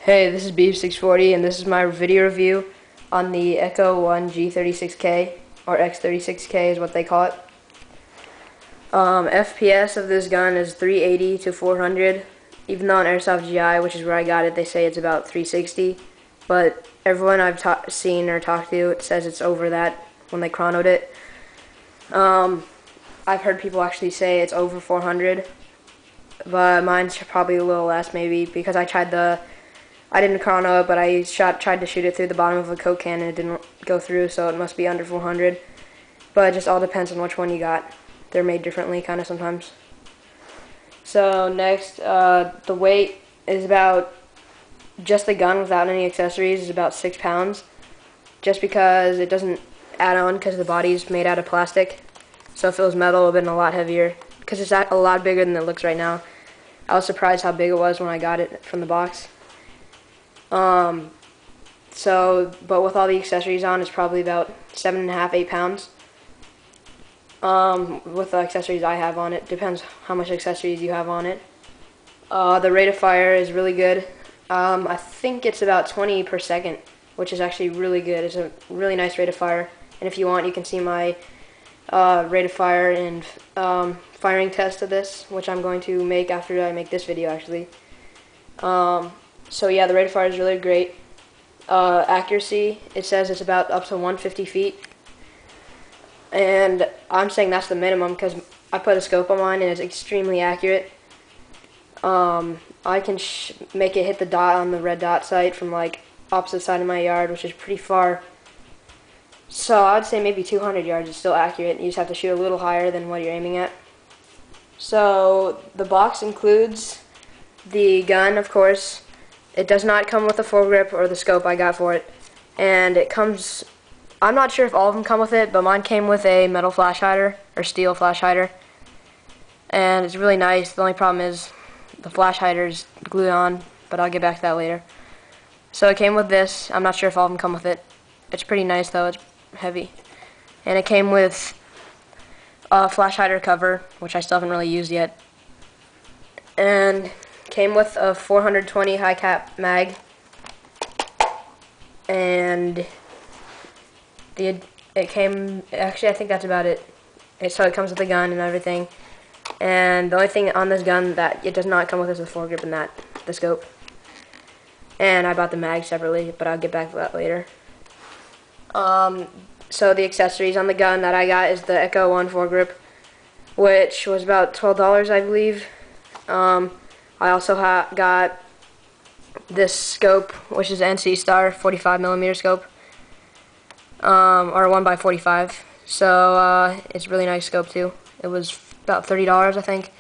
Hey, this is Beef640 and this is my video review on the Echo1 G36K, or X36K is what they call it. FPS of this gun is 380 to 400, even though on Airsoft GI, which is where I got it, they say it's about 360, but everyone I've seen or talked to says it's over that when they chronoed it. I've heard people actually say it's over 400, but mine's probably a little less maybe, because I didn't chrono it, but I tried to shoot it through the bottom of a Coke can and it didn't go through, so it must be under 400. But it just all depends on which one you got. They're made differently kind of sometimes. So next, the weight is about, just the gun without any accessories is about 6 pounds. Just because it doesn't add on because the body's made out of plastic. So if it was metal, it would have been a lot heavier, because it's a lot bigger than it looks right now. I was surprised how big it was when I got it from the box. But with all the accessories on, it's probably about 7.5, 8 pounds. With the accessories I have on it, depends how much accessories you have on it. The rate of fire is really good. I think it's about 20 per second, which is actually really good. It's a really nice rate of fire. And if you want, you can see my rate of fire and firing test of this, which I'm going to make after I make this video actually. So yeah, the rate of fire is really great. Accuracy, it says it's about up to 150 feet. And I'm saying that's the minimum because I put a scope on mine and it's extremely accurate. I can make it hit the dot on the red dot site from like opposite side of my yard, which is pretty far. So I'd say maybe 200 yards is still accurate. You just have to shoot a little higher than what you're aiming at. So the box includes the gun, of course. It does not come with the foregrip or the scope I got for it. And it comes, I'm not sure if all of them come with it, but mine came with a metal flash hider, or steel flash hider. And it's really nice. The only problem is the flash hider is glued on, but I'll get back to that later. So it came with this. I'm not sure if all of them come with it. It's pretty nice though, it's heavy. And it came with a flash hider cover, which I still haven't really used yet. And came with a 420 high cap mag, and it came, actually I think that's about it. So it comes with the gun and everything, and the only thing on this gun that it does not come with is the foregrip and the scope. And I bought the mag separately, but I'll get back to that later. So the accessories on the gun that I got is the Echo1 foregrip, which was about $12 I believe. I also got this scope, which is NC Star 45mm scope, or 1x45. So it's a really nice scope too. It was about $30 I think,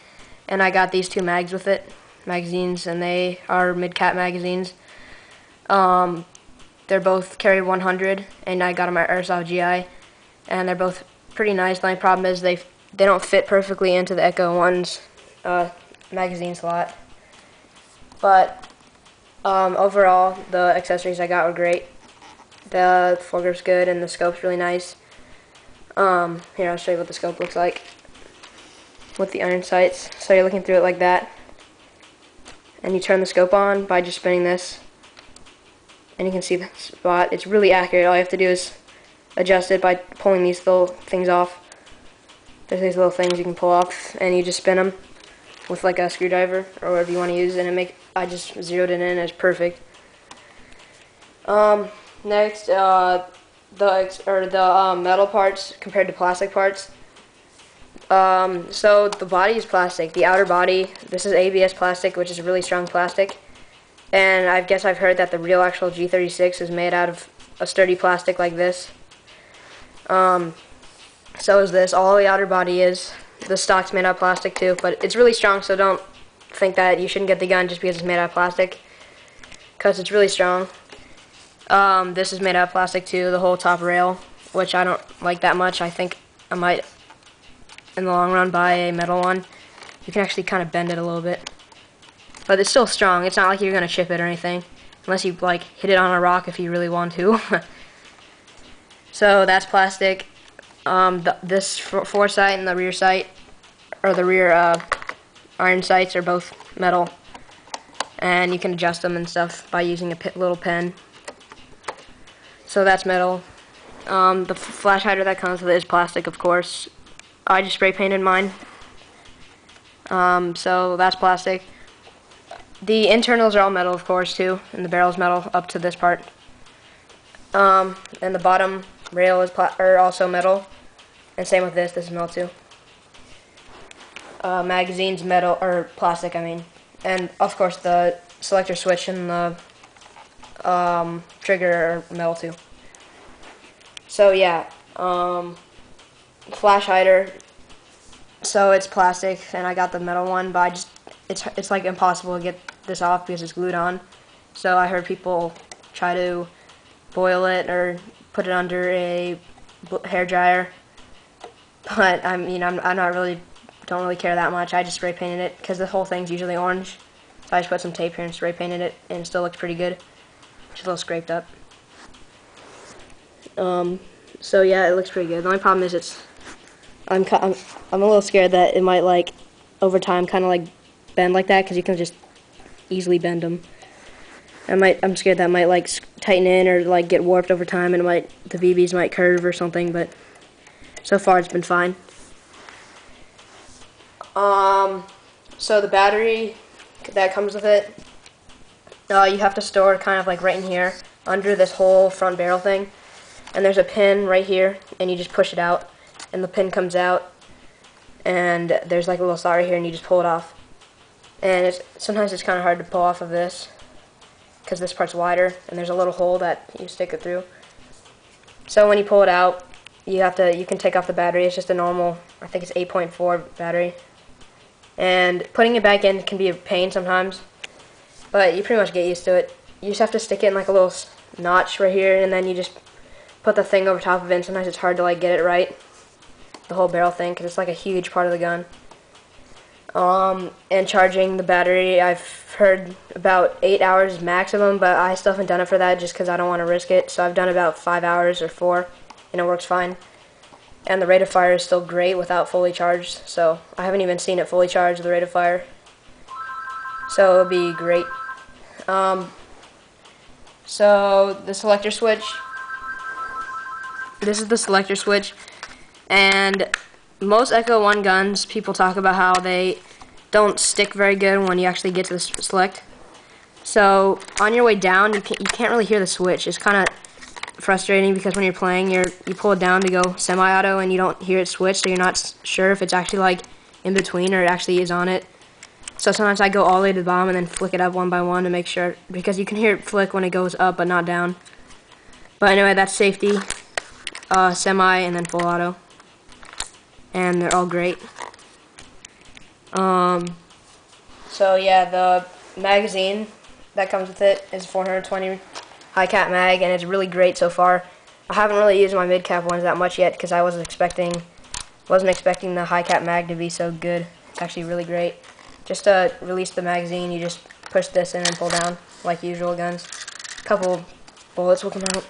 and I got these two mags with it, magazines, and they are mid-cap magazines. They're both carry 100, and I got them at Airsoft GI, and they're both pretty nice. The only problem is they don't fit perfectly into the Echo1's magazine slot. But overall, the accessories I got were great. The foregrip's good and the scope's really nice. Here, I'll show you what the scope looks like with the iron sights. So you're looking through it like that, and you turn the scope on by just spinning this, and you can see the spot. It's really accurate. All you have to do is adjust it by pulling these little things off. There's these little things you can pull off, and you just spin them with like a screwdriver or whatever you want to use, and I just zeroed it in. It's perfect. Next, the metal parts compared to plastic parts. So the body is plastic. The outer body, this is ABS plastic, which is a really strong plastic. And I guess I've heard that the real actual G36 is made out of a sturdy plastic like this. So is this. All the outer body is. The stock's made out of plastic too, but it's really strong, so don't think that you shouldn't get the gun just because it's made out of plastic, because it's really strong. This is made out of plastic too, the whole top rail, which I don't like that much. I think I might, in the long run, buy a metal one. You can actually kind of bend it a little bit, but it's still strong. It's not like you're going to chip it or anything, unless you like hit it on a rock if you really want to. So that's plastic. This foresight and the rear sight, or the rear iron sights, are both metal. and you can adjust them and stuff by using a little pen. So that's metal. The flash hider that comes with it is plastic, of course. I just spray painted mine. So that's plastic. The internals are all metal, of course, too, and the barrel's metal up to this part. And the bottom rail is also metal, and same with this. This is metal too. Magazine's metal, or plastic, I mean, and of course the selector switch and the trigger are metal too. So yeah, flash hider. So it's plastic, and I got the metal one, but it's like impossible to get this off because it's glued on. So I heard people try to boil it or put it under a hair dryer, but I mean I'm not really don't really care that much. I just spray painted it because the whole thing's usually orange. So I just put some tape here and spray painted it, and it still looks pretty good. Just a little scraped up. So yeah, it looks pretty good. The only problem is I'm a little scared that it might, like, over time kind of like bend like that, because you can just easily bend them. I'm scared that might like tighten in or like get warped over time, and the BBs might curve or something. But so far it's been fine. So the battery that comes with it, you have to store kind of like right in here under this whole front barrel thing, and there's a pin right here, and you just push it out, and the pin comes out, and there's like a little slot right here, and you just pull it off. And sometimes it's kind of hard to pull off of this because this part's wider, and there's a little hole that you stick it through. So when you pull it out, you can take off the battery. It's just a normal, I think it's 8.4 battery. And putting it back in can be a pain sometimes, but you pretty much get used to it. You just have to stick it in like a little notch right here, and then you just put the thing over top of it, and sometimes it's hard to like get it right, the whole barrel thing, because it's like a huge part of the gun. And charging the battery, I've heard about 8 hours maximum, but I still haven't done it for that just because I don't want to risk it. So I've done about 5 hours or 4, and it works fine. And the rate of fire is still great without fully charged, so I haven't even seen it fully charged, the rate of fire. So it'll be great. So the selector switch. This is the selector switch, and most Echo1 guns, people talk about how they don't stick very good when you actually get to the select. So on your way down, you can't really hear the switch. It's kind of frustrating because when you're playing, you pull it down to go semi-auto, and you don't hear it switch, so you're not sure if it's actually like in between or it actually is on it. So sometimes I go all the way to the bottom and then flick it up one by one to make sure, because you can hear it flick when it goes up but not down. But anyway, that's safety, semi, and then full auto. And they're all great. So yeah, the magazine that comes with it is 420 high cap mag, and it's really great so far. I haven't really used my mid cap ones that much yet because I wasn't expecting the high cap mag to be so good. It's actually really great. Just to release the magazine, you just push this in and pull down like usual guns. A couple bullets will come out.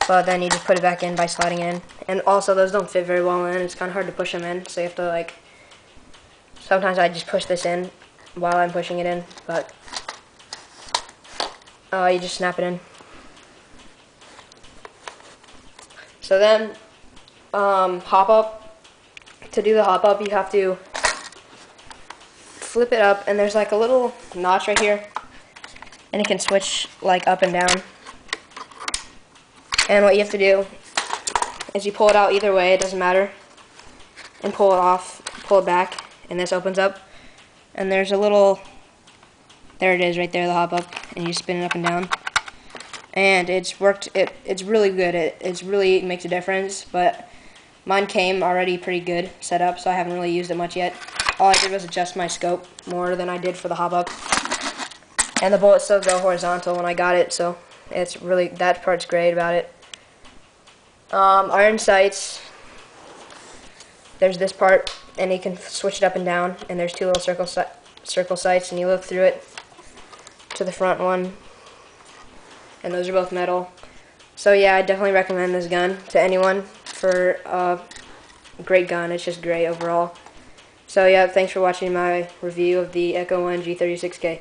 But then you just put it back in by sliding in. And also, those don't fit very well in. It's kind of hard to push them in, so you have to, like, sometimes I just push this in while I'm pushing it in, but you just snap it in. So then, hop up. To do the hop up, you have to flip it up, and there's like a little notch right here, and it can switch like up and down. And what you have to do is you pull it out either way, it doesn't matter, and pull it off, pull it back, and this opens up. And there's a little, there it is right there, the hop up, and you spin it up and down. And it's worked, it's really good, it really makes a difference, but mine came already pretty good set up, so I haven't really used it much yet. All I did was adjust my scope more than I did for the hop up. And the bullets still go horizontal when I got it, so it's really, that part's great about it. Iron sights, there's this part, and you can switch it up and down, and there's two little circle sights, and you look through it to the front one, and those are both metal. So yeah, I definitely recommend this gun to anyone for a great gun. It's just great overall. So yeah, thanks for watching my review of the Echo1 G36K.